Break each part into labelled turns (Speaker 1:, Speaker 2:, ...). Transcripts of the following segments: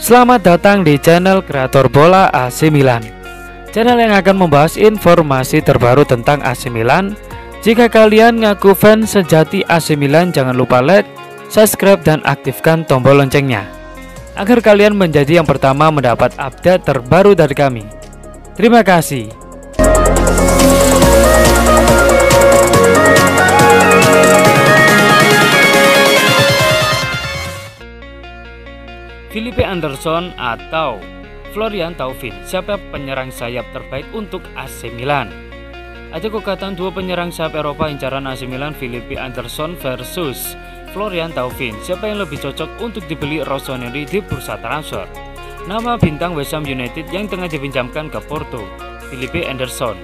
Speaker 1: Selamat datang di channel Kreator Bola AC Milan, channel yang akan membahas informasi terbaru tentang AC Milan. Jika kalian ngaku fans sejati AC Milan, jangan lupa like, subscribe, dan aktifkan tombol loncengnya agar kalian menjadi yang pertama mendapat update terbaru dari kami. Terima kasih. Filipe Anderson atau Florian Thauvin, siapa penyerang sayap terbaik untuk AC Milan? Ada kukatan dua penyerang sayap Eropa incaran AC Milan, Filipe Anderson versus Florian Thauvin. Siapa yang lebih cocok untuk dibeli Rossoneri di bursa transfer? Nama bintang West Ham United yang tengah dipinjamkan ke Porto, Filipe Anderson,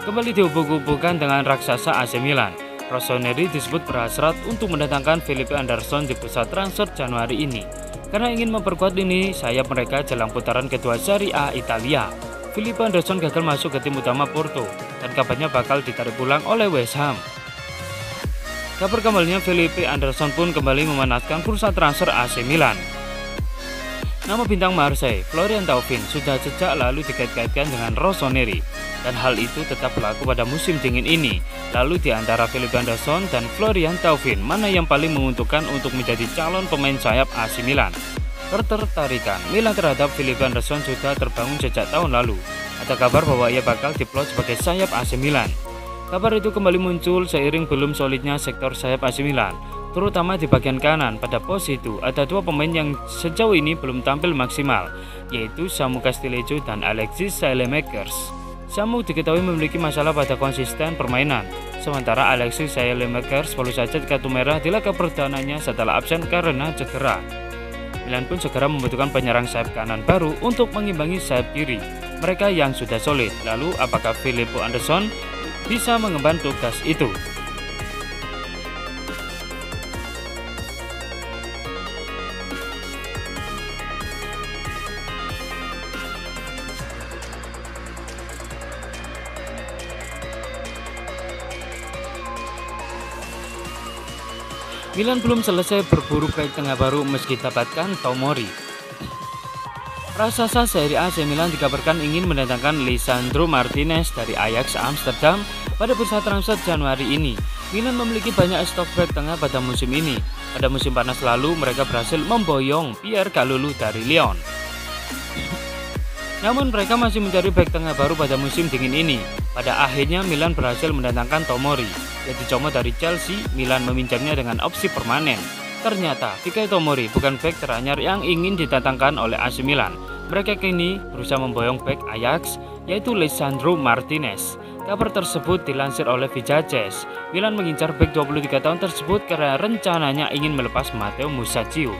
Speaker 1: kembali dihubung-hubungkan dengan raksasa AC Milan. Rossoneri disebut berhasrat untuk mendatangkan Filipe Anderson di bursa transfer Januari ini karena ingin memperkuat lini sayap mereka jelang putaran kedua Serie A Italia. Filipe Anderson gagal masuk ke tim utama Porto dan kabarnya bakal ditarik pulang oleh West Ham. Kabar kembalinya Filipe Anderson pun kembali memanaskan bursa transfer AC Milan. Nama bintang Marseille, Florian Thauvin, sudah sejak lalu dikait-kaitkan dengan Rossoneri, dan hal itu tetap berlaku pada musim dingin ini. Lalu di antara Filipe Anderson dan Florian Thauvin, mana yang paling menguntungkan untuk menjadi calon pemain sayap AC Milan? Ketertarikan Milan terhadap Filipe Anderson sudah terbangun sejak tahun lalu. Ada kabar bahwa ia bakal diplot sebagai sayap AC Milan. Kabar itu kembali muncul seiring belum solidnya sektor sayap AC Milan, terutama di bagian kanan. Pada pos itu ada dua pemain yang sejauh ini belum tampil maksimal, yaitu Samu Castillejo dan Alexis Saelemaekers. Samu diketahui memiliki masalah pada konsisten permainan, sementara Alexis Saelemaekers baru saja kartu merah di laga perdananya setelah absen karena cedera. Milan pun segera membutuhkan penyerang sayap kanan baru untuk mengimbangi sayap kiri mereka yang sudah solid. Lalu apakah Filipe Anderson bisa mengemban tugas itu? Milan belum selesai berburu back tengah baru meski dapatkan Tomori. Raksasa Serie A AC Milan dikabarkan ingin mendatangkan Lisandro Martinez dari Ajax Amsterdam pada bursa transfer Januari ini. Milan memiliki banyak stok back tengah pada musim ini. Pada musim panas lalu mereka berhasil memboyong Pierre Kalulu dari Lyon. Namun mereka masih mencari back tengah baru pada musim dingin ini. Pada akhirnya Milan berhasil mendatangkan Tomori yang dicomot dari Chelsea. Milan meminjamnya dengan opsi permanen. Ternyata Fikayo Tomori bukan back teranyar yang ingin didatangkan oleh AC Milan. Mereka kini berusaha memboyong back Ajax, yaitu Lisandro Martinez. Kabar tersebut dilansir oleh Vijaces. Milan mengincar back 23 tahun tersebut karena rencananya ingin melepas Matteo Musacchio.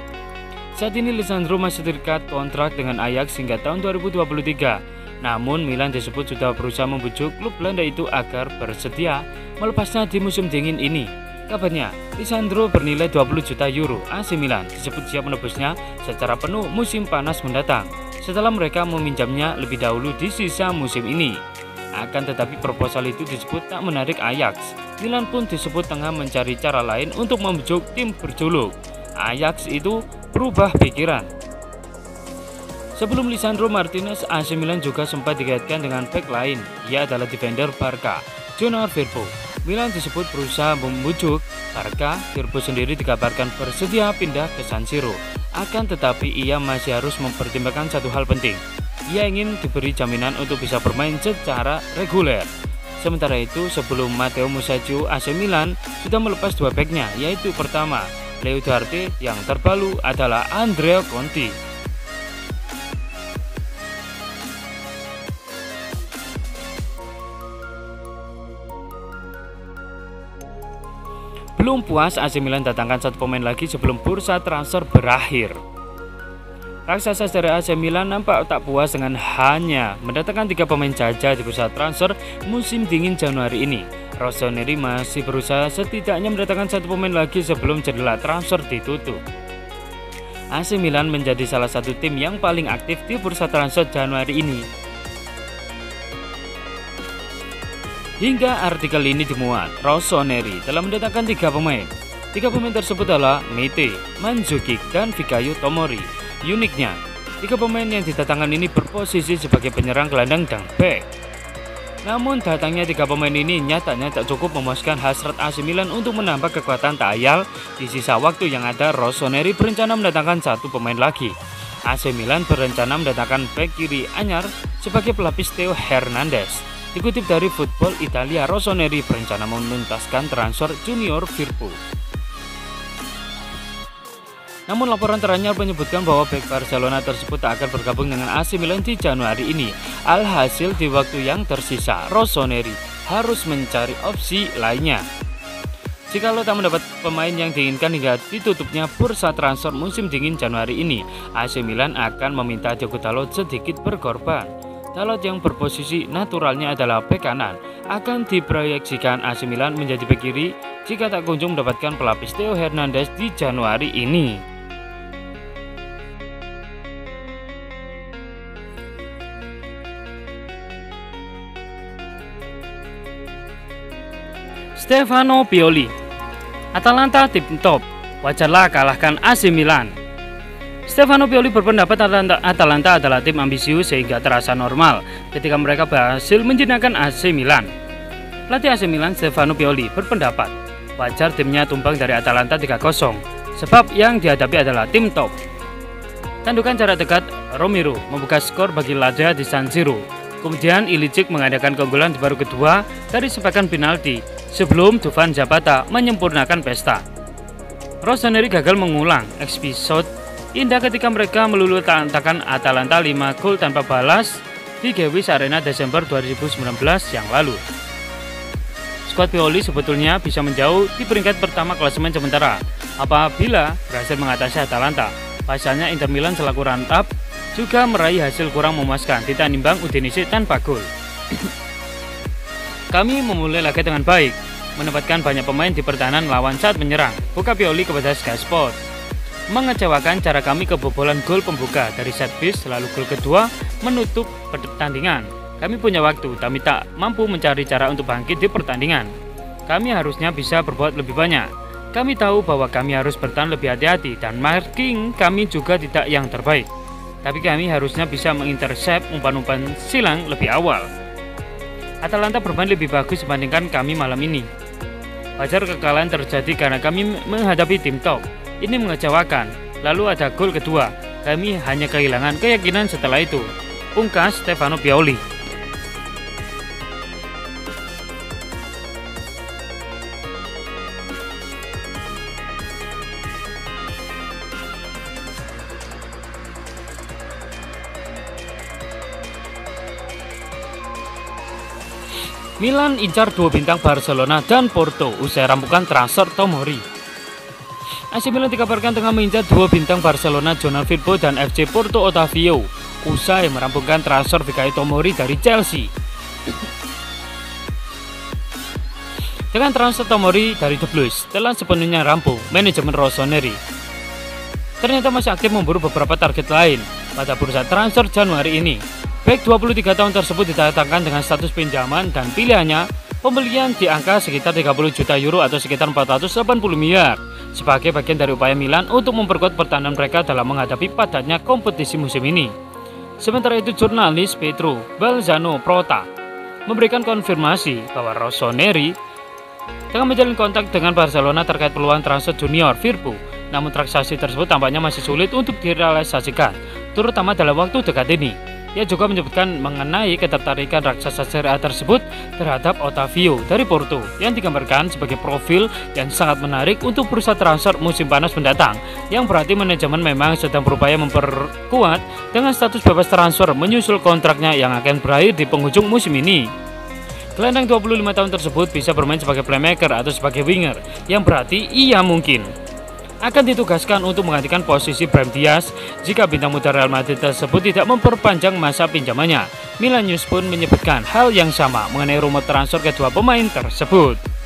Speaker 1: Saat ini Lisandro masih terikat kontrak dengan Ajax hingga tahun 2023. Namun Milan disebut sudah berusaha membujuk klub Belanda itu agar bersedia melepasnya di musim dingin ini. Kabarnya, Lisandro bernilai 20 juta euro. AC Milan disebut siap menebusnya secara penuh musim panas mendatang, setelah mereka meminjamnya lebih dahulu di sisa musim ini. Akan tetapi proposal itu disebut tak menarik Ajax. Milan pun disebut tengah mencari cara lain untuk membujuk tim berjuluk Ajax itu berubah pikiran. Sebelum Lisandro Martinez, AC Milan juga sempat dikaitkan dengan back lain. Ia adalah defender Barca, Junior Firpo. Milan disebut berusaha membujuk Barca. Firpo sendiri dikabarkan bersedia pindah ke San Siro. Akan tetapi ia masih harus mempertimbangkan satu hal penting. Ia ingin diberi jaminan untuk bisa bermain secara reguler. Sementara itu, sebelum Matteo Musacchio, AC Milan sudah melepas dua backnya, yaitu pertama Leo Duarte, yang terbaru adalah Andrea Conti. Belum puas, AC Milan datangkan satu pemain lagi sebelum bursa transfer berakhir. Raksasa Serie A AC Milan nampak tak puas dengan hanya mendatangkan 3 pemain saja di bursa transfer musim dingin Januari ini. Rossoneri masih berusaha setidaknya mendatangkan satu pemain lagi sebelum jendela transfer ditutup. AC Milan menjadi salah satu tim yang paling aktif di bursa transfer Januari ini. Hingga artikel ini dimuat, Rossoneri telah mendatangkan 3 pemain. 3 pemain tersebut adalah Mete, Mandzukic, dan Fikayo Tomori. Uniknya, Tiga pemain yang didatangkan ini berposisi sebagai penyerang, gelandang, dan bek. Namun datangnya tiga pemain ini nyatanya tak cukup memuaskan hasrat AC Milan untuk menambah kekuatan tak ayal. Di sisa waktu yang ada, Rossoneri berencana mendatangkan satu pemain lagi. AC Milan berencana mendatangkan bek kiri anyar sebagai pelapis Theo Hernandez. Dikutip dari Football Italia, Rossoneri berencana menuntaskan transfer Junior Firpo. Namun laporan teranyar menyebutkan bahwa bek Barcelona tersebut tak akan bergabung dengan AC Milan di Januari ini. Alhasil di waktu yang tersisa, Rossoneri harus mencari opsi lainnya. Jikalau tak mendapat pemain yang diinginkan hingga ditutupnya bursa transfer musim dingin Januari ini, AC Milan akan meminta Diogo Dalot sedikit berkorban. Dalot yang berposisi naturalnya adalah bek kanan akan diproyeksikan AC Milan menjadi bek kiri jika tak kunjung mendapatkan pelapis Theo Hernandez di Januari ini. Stefano Pioli, Atalanta tim top, wajarlah kalahkan AC Milan. Stefano Pioli berpendapat Atalanta adalah tim ambisius sehingga terasa normal ketika mereka berhasil menjinakkan AC Milan. Pelatih AC Milan Stefano Pioli berpendapat wajar timnya tumbang dari Atalanta 3-0 sebab yang dihadapi adalah tim top. Tandukan jarak dekat Romero membuka skor bagi Lazio di San Siro. Kemudian Ilicic mengadakan keunggulan di paruh kedua dari sepakan penalti sebelum Duván Zapata menyempurnakan pesta. Rossoneri gagal mengulang episode indah ketika mereka meluluh-lantakkan Atalanta 5 gol tanpa balas di Gewiss Arena Desember 2019 yang lalu. Skuad Pioli sebetulnya bisa menjauh di peringkat pertama klasemen sementara apabila berhasil mengatasi Atalanta. Pasalnya Inter Milan selaku runner-up juga meraih hasil kurang memuaskan, tidak nimbang Udinese tanpa gol. Kami memulai laga dengan baik, menempatkan banyak pemain di pertahanan lawan saat menyerang, buka Pioli kepada Sky Sport. Mengecewakan cara kami kebobolan gol pembuka dari set piece, lalu gol kedua menutup pertandingan. Kami punya waktu, tapi tak mampu mencari cara untuk bangkit di pertandingan. Kami harusnya bisa berbuat lebih banyak. Kami tahu bahwa kami harus bertahan lebih hati-hati dan marking kami juga tidak yang terbaik. Tapi kami harusnya bisa mengintercept umpan-umpan silang lebih awal. Atalanta bermain lebih bagus dibandingkan kami malam ini. Wajar kekalahan terjadi karena kami menghadapi tim top. Ini mengecewakan. Lalu ada gol kedua. Kami hanya kehilangan keyakinan setelah itu. Pungkas Stefano Pioli. Milan incar 2 bintang Barcelona dan Porto usai rampukan transfer Tomori. AC Milan dikabarkan tengah mengincar 2 bintang Barcelona Jonan Firpo dan FC Porto Otavio usai merampungkan transfer Fikayo Tomori dari Chelsea. Dengan transfer Tomori dari The Blues telah sepenuhnya rampung, manajemen Rossoneri ternyata masih aktif memburu beberapa target lain pada bursa transfer Januari ini. Bek 23 tahun tersebut didatangkan dengan status pinjaman dan pilihannya pembelian di angka sekitar 30 juta euro atau sekitar 480 miliar sebagai bagian dari upaya Milan untuk memperkuat pertahanan mereka dalam menghadapi padatnya kompetisi musim ini. Sementara itu jurnalis Pietro Balzano Prota memberikan konfirmasi bahwa Rossoneri tengah menjalin kontak dengan Barcelona terkait peluang transfer Junior Firpo. Namun transaksi tersebut tampaknya masih sulit untuk direalisasikan, terutama dalam waktu dekat ini. Ia juga menyebutkan mengenai ketertarikan raksasa Serie A tersebut terhadap Otavio dari Porto yang digambarkan sebagai profil yang sangat menarik untuk bursa transfer musim panas mendatang, yang berarti manajemen memang sedang berupaya memperkuat dengan status bebas transfer menyusul kontraknya yang akan berakhir di penghujung musim ini. Gelandang 25 tahun tersebut bisa bermain sebagai playmaker atau sebagai winger, yang berarti ia mungkin akan ditugaskan untuk menggantikan posisi Brahim Diaz jika bintang muda Real Madrid tersebut tidak memperpanjang masa pinjamannya. Milan News pun menyebutkan hal yang sama mengenai rumor transfer kedua pemain tersebut.